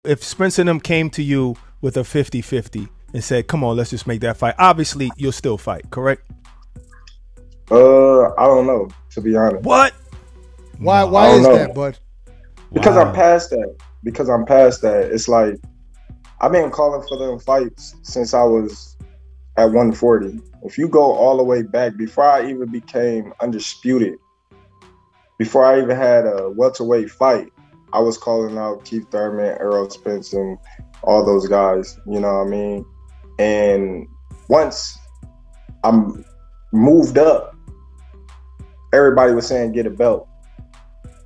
If Spence and them came to you with a 50-50 and said, come on, let's just make that fight, obviously you'll still fight, correct? I don't know, to be honest. What? Why is that, bud? Because I'm past that. Because I'm past that. It's like, I've been calling for them fights since I was at 140. If you go all the way back, before I even became undisputed, before I even had a welterweight fight, I was calling out Keith Thurman, Errol, Spence, and all those guys, you know what I mean? And once I'm moved up, everybody was saying, get a belt.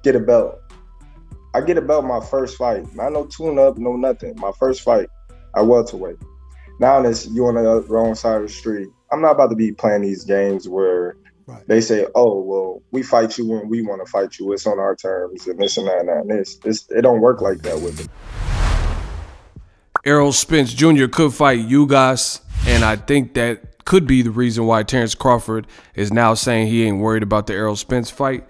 Get a belt. I get a belt my first fight. Not no tune-up, no nothing. My first fight, I welterweight. Now you on the wrong side of the street. I'm not about to be playing these games where they say, oh, well, we fight you when we want to fight you. It's on our terms and this and that and this. It don't work like that with it. Errol Spence Jr. could fight Ugas, and I think that could be the reason why Terrence Crawford is now saying he ain't worried about the Errol Spence fight,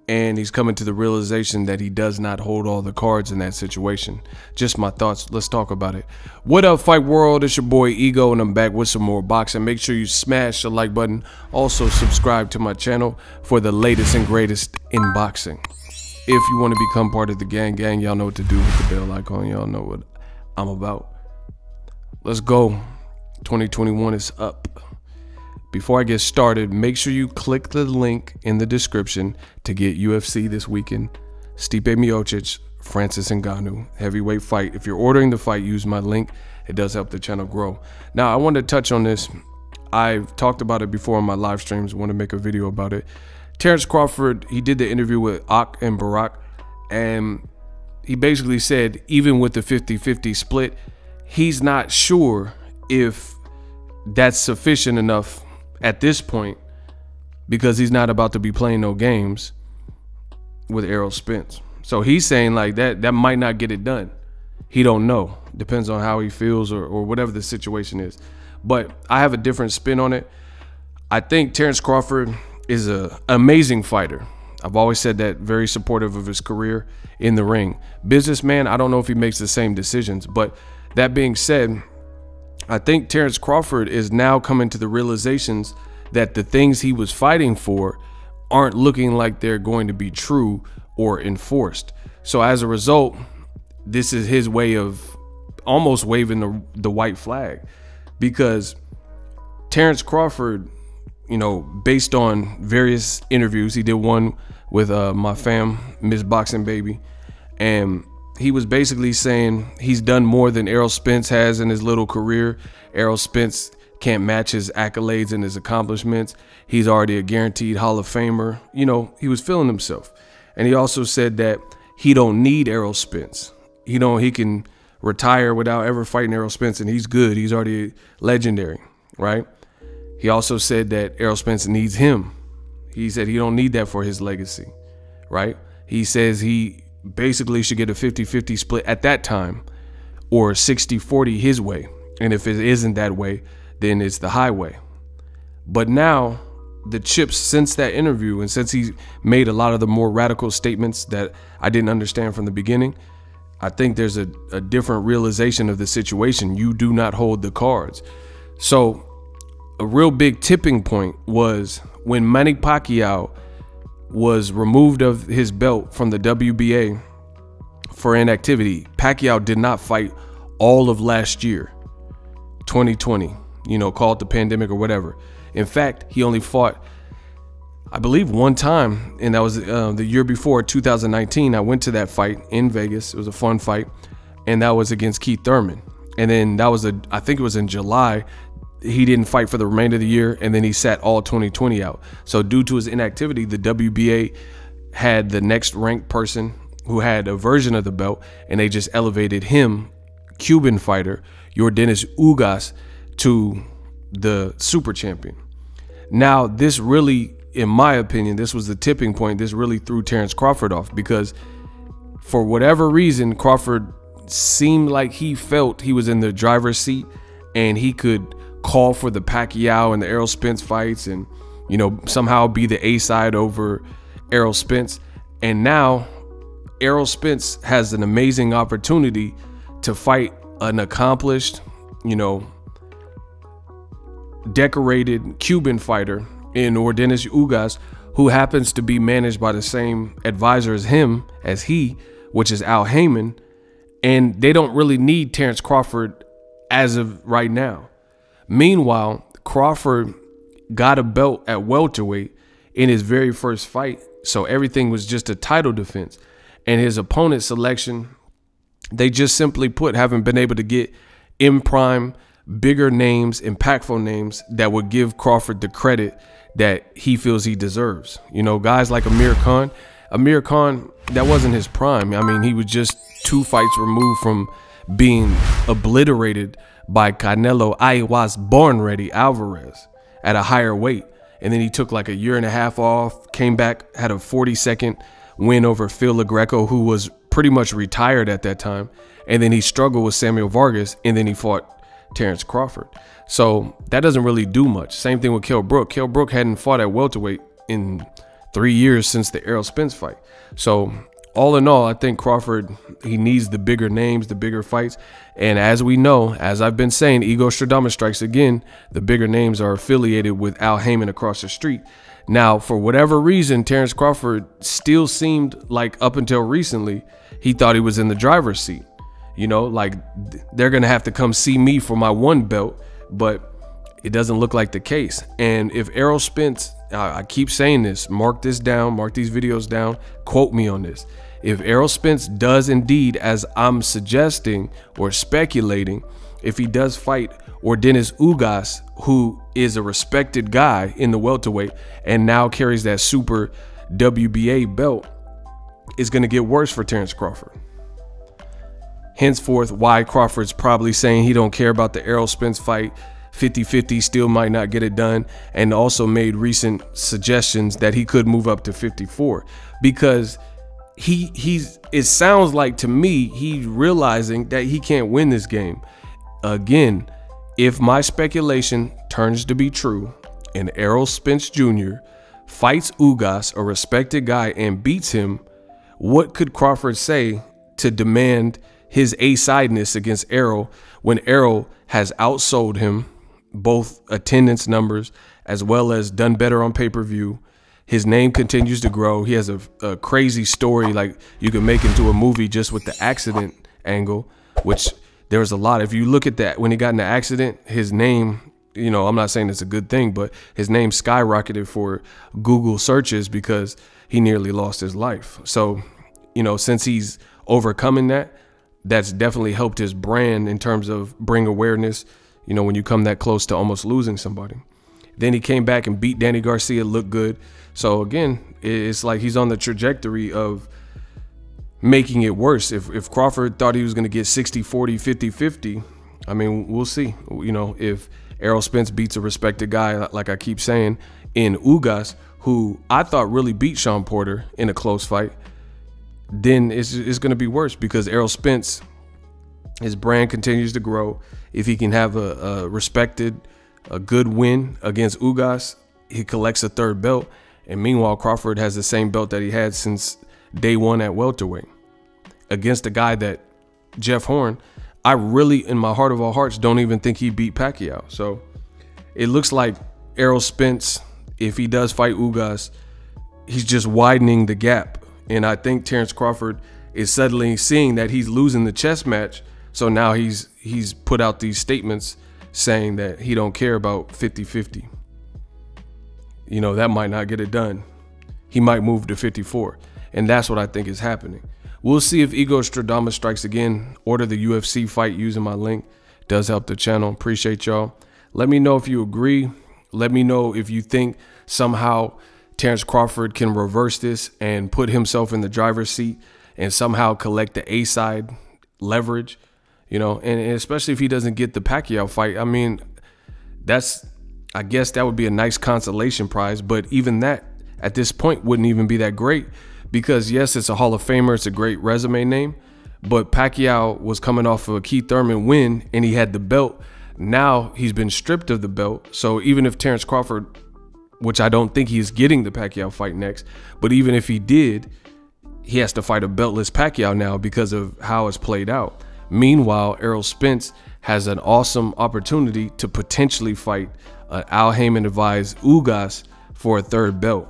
and he's coming to the realization that he does not hold all the cards in that situation. Just my thoughts. Let's talk about it. What up, Fight World? It's your boy Ego, and I'm back with some more boxing. Make sure you smash the like button. Also, subscribe to my channel for the latest and greatest in boxing. If you want to become part of the gang, y'all know what to do with the bell icon. Y'all know what I'm about. Let's go. 2021 is up. Before I get started, make sure you click the link in the description to get UFC this weekend. Stipe Miocic, Francis Ngannou, heavyweight fight. If you're ordering the fight, use my link. It does help the channel grow. Now, I want to touch on this. I've talked about it before on my live streams. I want to make a video about it. Terrence Crawford, he did the interview with Ak and Barack, and he basically said, even with the 50-50 split, he's not sure if that's sufficient enough at this point, because he's not about to be playing no games with Errol Spence. So he's saying like that might not get it done. He don't know. Depends on how he feels or whatever the situation is. But I have a different spin on it. I think Terrence Crawford is an amazing fighter. I've always said that, very supportive of his career in the ring. Businessman, I don't know if he makes the same decisions. But that being said, I think Terrence Crawford is now coming to the realizations that the things he was fighting for aren't looking like they're going to be true or enforced. So as a result, this is his way of almost waving the white flag, because Terrence Crawford, you know, based on various interviews, he did one with my fam, Miss Boxing Baby, and he was basically saying he's done more than Errol Spence has in his little career. Errol Spence can't match his accolades and his accomplishments. He's already a guaranteed Hall of Famer. You know, he was feeling himself. And he also said that he don't need Errol Spence. He can retire without ever fighting Errol Spence, and he's good. He's already legendary, right? He also said that Errol Spence needs him. He said he don't need that for his legacy, right? He says he basically should get a 50-50 split at that time, or 60-40 his way. And if it isn't that way, then it's the highway. But now the chips, since that interview, and since he made a lot of the more radical statements that I didn't understand from the beginning, I think there's a different realization of the situation. You do not hold the cards. So a real big tipping point was when Manny Pacquiao was removed of his belt from the WBA for inactivity. Pacquiao did not fight all of last year, 2020, you know, call it the pandemic or whatever. In fact, he only fought, I believe, one time, and that was the year before, 2019. I went to that fight in Vegas. It was a fun fight, and that was against Keith Thurman. And then that was I think it was in July. He didn't fight for the remainder of the year, and then he sat all 2020 out. So due to his inactivity, the WBA had the next ranked person who had a version of the belt, and they just elevated him, Cuban fighter Yordenis Ugas, to the super champion. Now, this really, in my opinion, this was the tipping point. This really threw Terrence Crawford off, because for whatever reason, Crawford seemed like he felt he was in the driver's seat and he could call for the Pacquiao and the Errol Spence fights and, you know, somehow be the A side over Errol Spence. And now Errol Spence has an amazing opportunity to fight an accomplished, you know, decorated Cuban fighter in Ordenis Ugas, who happens to be managed by the same advisor as he, which is Al Heyman, and they don't really need Terrence Crawford as of right now. Meanwhile, Crawford got a belt at welterweight in his very first fight, so everything was just a title defense. And his opponent selection, they just simply put, haven't been able to get in prime, bigger names, impactful names that would give Crawford the credit that he feels he deserves. You know, guys like Amir Khan, that wasn't his prime. I mean, he was just 2 fights removed from being obliterated by Canelo "I was born ready" Alvarez at a higher weight. And then he took like a year and a half off, came back, had a 40-second win over Phil LaGreco, who was pretty much retired at that time. And then he struggled with Samuel Vargas, and then he fought Terrence Crawford. So that doesn't really do much. Same thing with Kell Brook. Kell Brook hadn't fought at welterweight in 3 years since the Errol Spence fight. So all in all, I think Crawford, he needs the bigger names, the bigger fights. And as we know, as I've been saying, Ego Stradamus strikes again. The bigger names are affiliated with Al Heyman across the street. Now, for whatever reason, Terrence Crawford still seemed like, up until recently, he thought he was in the driver's seat. You know, like, they're going to have to come see me for my 1 belt, but it doesn't look like the case. And if Errol Spence, I keep saying this, mark this down, mark these videos down, quote me on this. If Errol Spence does indeed, as I'm suggesting or speculating, if he does fight Ordenis Ugas, who is a respected guy in the welterweight and now carries that super WBA belt, it's going to get worse for Terrence Crawford. Henceforth, why Crawford's probably saying he don't care about the Errol Spence fight, 50-50, still might not get it done, and also made recent suggestions that he could move up to 54, because it sounds like to me he's realizing that he can't win this game. Again, if my speculation turns to be true and Errol Spence Jr. fights Ugas, a respected guy, and beats him, what could Crawford say to demand his A-sideness against Errol when Errol has outsold him, both attendance numbers as well as done better on pay-per-view? His name continues to grow. He has a crazy story like you can make into a movie just with the accident angle, which there's a lot. If you look at that, when he got in the accident, his name, you know, I'm not saying it's a good thing, but his name skyrocketed for Google searches because he nearly lost his life. So, you know, since he's overcoming that, that's definitely helped his brand in terms of bring awareness, you know, when you come that close to almost losing somebody. Then he came back and beat Danny Garcia, looked good. So again, it's like he's on the trajectory of making it worse. If Crawford thought he was going to get 60-40, 50-50, I mean, we'll see. You know, if Errol Spence beats a respected guy, like I keep saying, in Ugas, who I thought really beat Sean Porter in a close fight, then it's going to be worse because Errol Spence, his brand continues to grow. If he can have a good win against Ugas, he collects a 3rd belt. And meanwhile, Crawford has the same belt that he had since day 1 at welterweight against a guy that, Jeff Horn, I really, in my heart of all hearts, don't even think he beat Pacquiao. So it looks like Errol Spence, if he does fight Ugas, he's just widening the gap. And I think Terrence Crawford is suddenly seeing that he's losing the chess match. So now he's put out these statements saying that he don't care about 50-50. You know, that might not get it done. He might move to 54. And that's what I think is happening. We'll see if Ego Stradamus strikes again. Order the UFC fight using my link. Does help the channel. Appreciate y'all. Let me know if you agree. Let me know if you think somehow Terrence Crawford can reverse this and put himself in the driver's seat and somehow collect the A-side leverage. You know, and especially if he doesn't get the Pacquiao fight. I mean, I guess that would be a nice consolation prize, but even that at this point wouldn't even be that great because yes, it's a Hall of Famer, it's a great resume name, but Pacquiao was coming off of a Keith Thurman win and he had the belt. Now he's been stripped of the belt. So even if Terrence Crawford, which I don't think he's getting the Pacquiao fight next, but even if he did, he has to fight a beltless Pacquiao now because of how it's played out. Meanwhile, Errol Spence has an awesome opportunity to potentially fight Al Heyman advised Ugas for a third belt.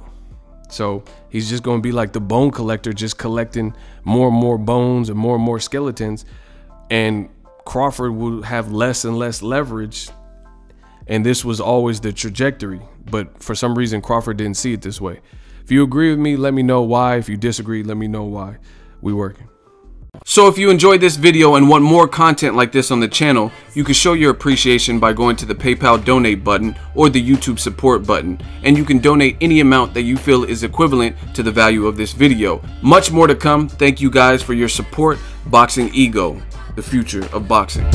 So he's just going to be like the bone collector, just collecting more and more bones and more skeletons. And Crawford will have less and less leverage. And this was always the trajectory. But for some reason, Crawford didn't see it this way. If you agree with me, let me know why. If you disagree, let me know why. We working. So if you enjoyed this video and want more content like this on the channel, you can show your appreciation by going to the PayPal donate button or the YouTube support button, and you can donate any amount that you feel is equivalent to the value of this video. Much more to come. Thank you guys for your support. Boxingego, the future of boxing.